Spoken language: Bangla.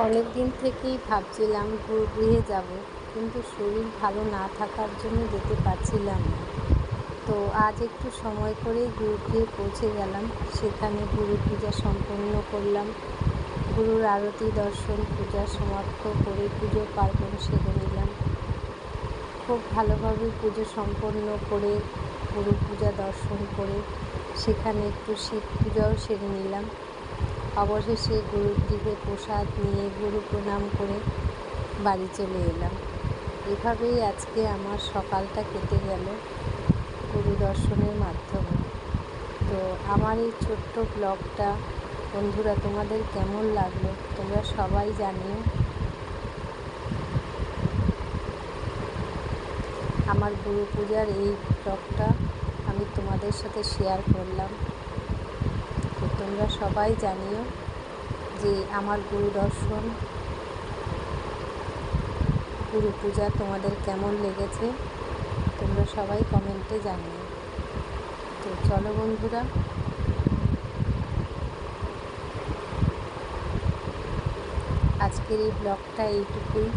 অনেক দিন থেকেই ভাবছিলাম গুরুগৃহে যাব, কিন্তু শরীর ভালো না থাকার জন্য যেতে পারছিলাম না। তো আজ একটু সময় করেই গুরুগৃহে পৌঁছে গেলাম। সেখানে গুরু পূজা সম্পন্ন করলাম। গুরুর আরতি দর্শন পূজা সমাপ্ত করে পুজো পার্বণ সেরে নিলাম। খুব ভালোভাবে পুজো সম্পন্ন করে গুরু পূজা দর্শন করে সেখানে একটু শিব পূজাও সেরে নিলাম। অবশেষে গুরুগৃহে প্রসাদ নিয়ে গুরু প্রণাম করে বাড়ি চলে এলাম। এভাবেই আজকে আমার সকালটা কেটে গেল গুরু দর্শনের মাধ্যমে। তো আমার এই ছোট্ট ব্লগটা বন্ধুরা তোমাদের কেমন লাগলো তোমরা সবাই জানিও। আমার গুরু পূজার এই ব্লগটা আমি তোমাদের সাথে শেয়ার করলাম। তো তোমরা সবাই জানিও যে আমার গুরু দর্শন গুরু পূজা তোমাদের কেমন লেগেছে, তোমরা সবাই কমেন্টে জানিও। তো চলো বন্ধুরা, আজকের এই ব্লগটা এইটুকুই।